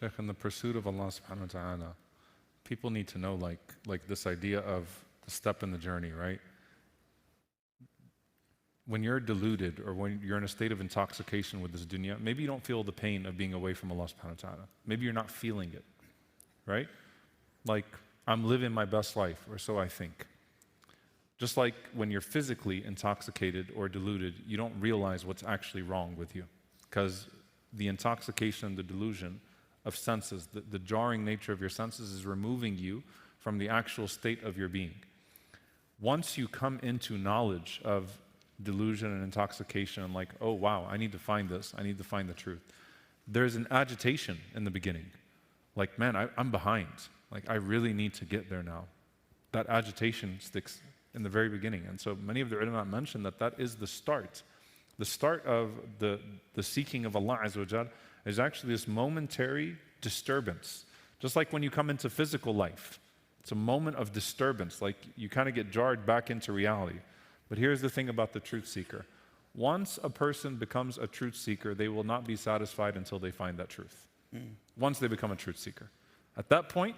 Shaykh, in the pursuit of Allah subhanahu wa ta'ala, people need to know like this idea of the step in the journey, right? When you're deluded or when you're in a state of intoxication with this dunya, maybe you don't feel the pain of being away from Allah subhanahu wa ta'ala. Maybe you're not feeling it, right? Like, I'm living my best life, or so I think. Just like when you're physically intoxicated or deluded, you don't realize what's actually wrong with you. Because the intoxication, the delusion of senses, the jarring nature of your senses is removing you from the actual state of your being. Once you come into knowledge of delusion and intoxication, and like, oh wow, I need to find this, I need to find the truth. There's an agitation in the beginning. Like, man, I'm behind. Like, I really need to get there now. That agitation sticks in the very beginning. And so many of the ulama mention that that is the start. The start of the seeking of Allah Azza wa Jal is actually this momentary disturbance. Just like when you come into physical life. It's a moment of disturbance, like you kind of get jarred back into reality. But here's the thing about the truth seeker. Once a person becomes a truth seeker, they will not be satisfied until they find that truth. Once they become a truth seeker. At that point,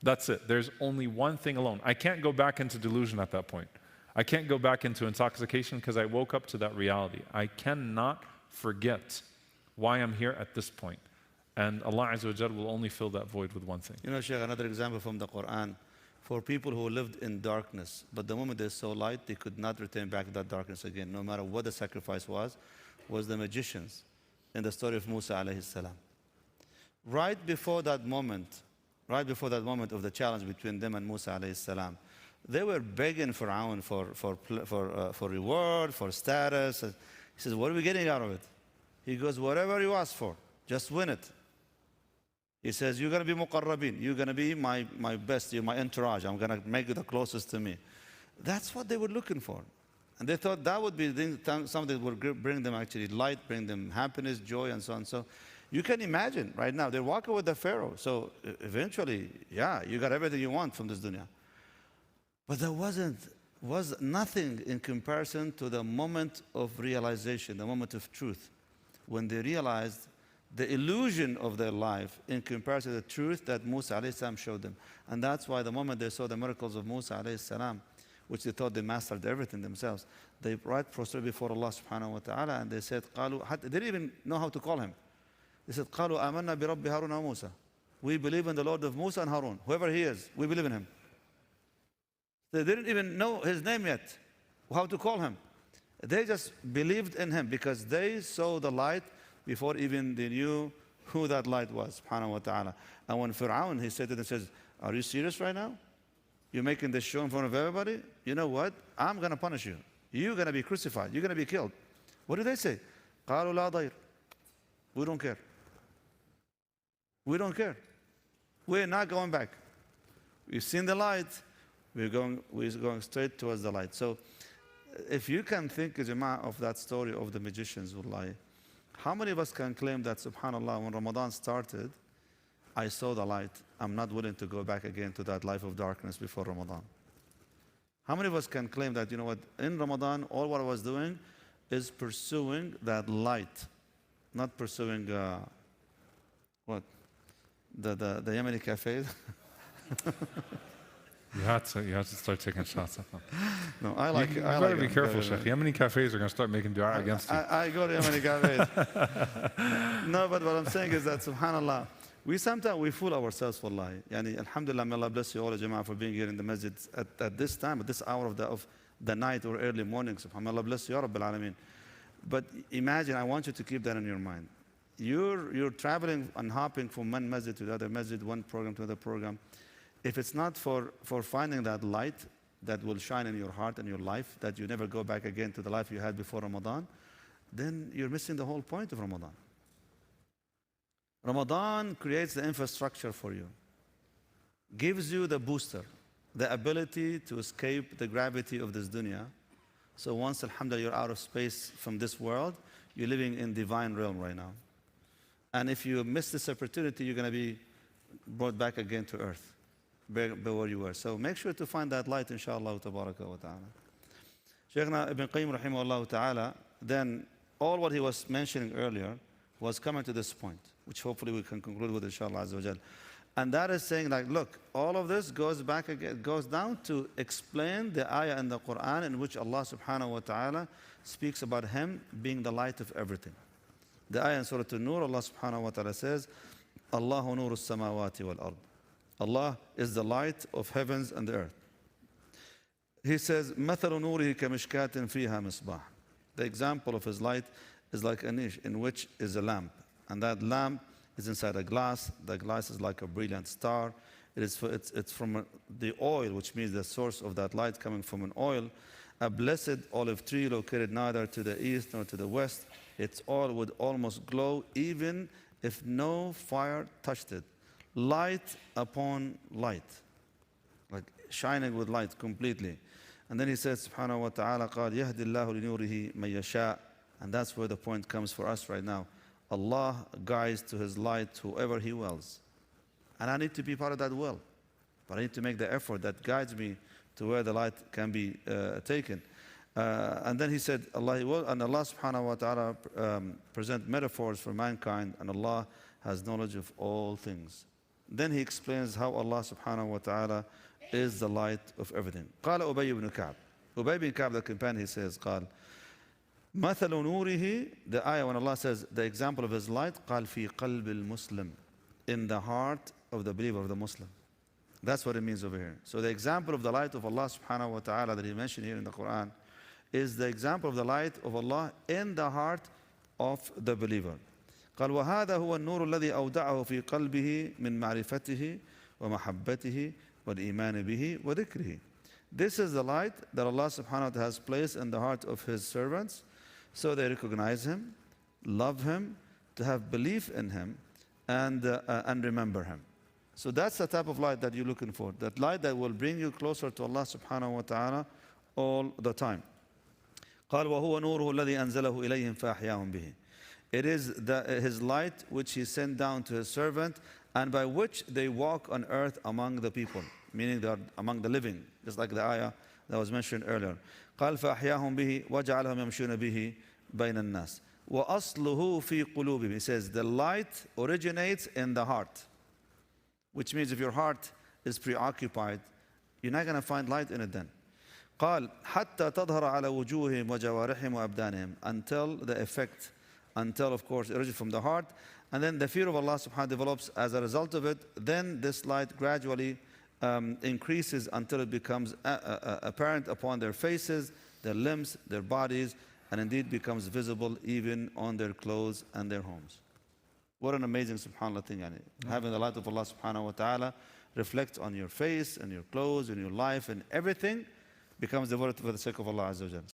that's it. There's only one thing alone. I can't go back into delusion at that point. I can't go back into intoxication because I woke up to that reality. I cannot forget why I'm here at this point. And Allah Azza wa Jal will only fill that void with one thing. You know, Shaykh, another example from the Quran. For people who lived in darkness, but the moment they saw light, they could not return back to that darkness again, no matter what the sacrifice was the magicians in the story of Musa alayhi salam. Right before that moment of the challenge between them and Musa alayhi salam, they were begging Fir'aun for reward, for status. He says, what are we getting out of it? He goes, whatever you ask for, just win it. He says, you're going to be muqarrabin. You're going to be my best. You're my entourage. I'm going to make you the closest to me. That's what they were looking for. And they thought that would be something that would bring them actually light, bring them happiness, joy, and so on. So you can imagine right now, they're walking with the Pharaoh. So eventually, yeah, you got everything you want from this dunya. But there was nothing in comparison to the moment of realization, the moment of truth, when they realized the illusion of their life in comparison to the truth that Musa alayhi salam showed them. And that's why the moment they saw the miracles of Musa alayhi salam, which they thought they mastered everything themselves, they prostrated before Allah subhanahu wa ta'ala and they said, they didn't even know how to call him. They said, قَالُوا آمَنَّا بِرَبِّ هَارُونَ وَمُوسَى. We believe in the Lord of Musa and Harun. Whoever he is, we believe in him. They didn't even know his name yet, how to call him. They just believed in him because they saw the light before even they knew who that light was, subhanahu wa ta'ala. And when Fir'aun, he said to them, says, are you serious right now? You're making this show in front of everybody? You know what? I'm going to punish you. You're going to be crucified. You're going to be killed. What did they say? قَالُوا لَا ضَيْرٍ. We don't care. We don't care. We're not going back. We've seen the light. We're going straight towards the light. So if you can think, Jama'ah, of that story of the magicians, wallahi, how many of us can claim that, subhanAllah, when Ramadan started, I saw the light. I'm not willing to go back again to that life of darkness before Ramadan. How many of us can claim that, you know what, in Ramadan, all what I was doing is pursuing that light, not pursuing, what? The Yemeni cafes? You had to start taking shots at them. No, I like. You I better like be careful, Sheikh. Yemeni cafes are going to start making dua against you. I go to Yemeni cafes. No, but what I'm saying is that, subhanAllah, we sometimes fool ourselves, wallahi. Yani, alhamdulillah, may Allah bless you all, Jama'ah, for being here in the masjid at this time, at this hour of the night or early morning. Subhanallah, Allah bless you, Ya Rabbil Alameen. But imagine, I want you to keep that in your mind. You're traveling and hopping from one masjid to the other masjid, one program to another program. If it's not for finding that light that will shine in your heart and your life, that you never go back again to the life you had before Ramadan, then you're missing the whole point of Ramadan. Ramadan creates the infrastructure for you, gives you the booster, the ability to escape the gravity of this dunya. So once, alhamdulillah, you're out of space from this world, you're living in divine realm right now. And if you miss this opportunity, you're going to be brought back again to earth, where you were. So make sure to find that light, inshallah, tabaraka wa ta'ala. Shaykhna Ibn Qayyim, rahimahullah ta'ala, then all what he was mentioning earlier was coming to this point. which hopefully we can conclude with, inshallah azza wa jal. And that is saying, like, look, all of this goes back again, goes down to explain the ayah in the Quran in which Allah subhanahu wa ta'ala speaks about Him being the light of everything. The ayah in Surah An-Nur, Allah subhanahu wa ta'ala says, Allahu nuru samawati wal ard. Allah is the light of heavens and the earth. He says, مَثَلُ نُورِهِ كَمِشْكَاتٍ فِيهَا مِصْبَاحٌ. The example of His light is like a niche in which is a lamp. And that lamp is inside a glass. The glass is like a brilliant star. It's from the oil, which means the source of that light coming from an oil. A blessed olive tree located neither to the east nor to the west. Its oil would almost glow even if no fire touched it. Light upon light, like shining with light completely. And then he says, subhanahu wa ta'ala, قال يهدي الله لنوره من يشاء. And that's where the point comes for us right now. Allah guides to His light whoever He wills. And I need to be part of that will. But I need to make the effort that guides me to where the light can be taken. And then he said, Allah will, and Allah subhanahu wa ta'ala present metaphors for mankind, and Allah has knowledge of all things. Then he explains how Allah subhanahu wa ta'ala is the light of everything. قال أبي بن كعب. Ubay bin Ka'b, the companion, he says, قال مثل نوره, the ayah when Allah says the example of His light, قال في قلب المسلم, in the heart of the believer, of the Muslim. That's what it means over here. So the example of the light of Allah subhanahu wa ta'ala that He mentioned here in the Quran is the example of the light of Allah in the heart of the believer. قال وهذا هو النور الذي أودعه في قلبه من معرفته ومحبته والإيمان به وذكره. This is the light that Allah subhanahu wa ta'ala has placed in the heart of His servants, so they recognize Him, love Him, to have belief in Him, and remember Him. So that's the type of light that you're looking for. That light that will bring you closer to Allah subhanahu wa ta'ala all the time. قال وهو نوره الذي أنزله إليهم فأحياهم به. It is His light which He sent down to His servant, and by which they walk on earth among the people, meaning they are among the living, just like the ayah that was mentioned earlier. قال فأحياهم به وجعلهم يمشون به بين الناس وأصله في قلوبهم. He says the light originates in the heart, which means if your heart is preoccupied, you're not going to find light in it then. قال حتى تظهر على وجوههم وجوارحهم وأبدانهم, until the effect, until of course it originates from the heart, and then the fear of Allah subhanahu wa ta'ala develops as a result of it. Then this light gradually increases until it becomes apparent upon their faces, their limbs, their bodies, and indeed becomes visible even on their clothes and their homes. What an amazing subhanAllah thing. Having the light of Allah subhanahu wa ta'ala reflect on your face and your clothes and your life, and everything becomes devoted for the sake of Allah azza wa jalla.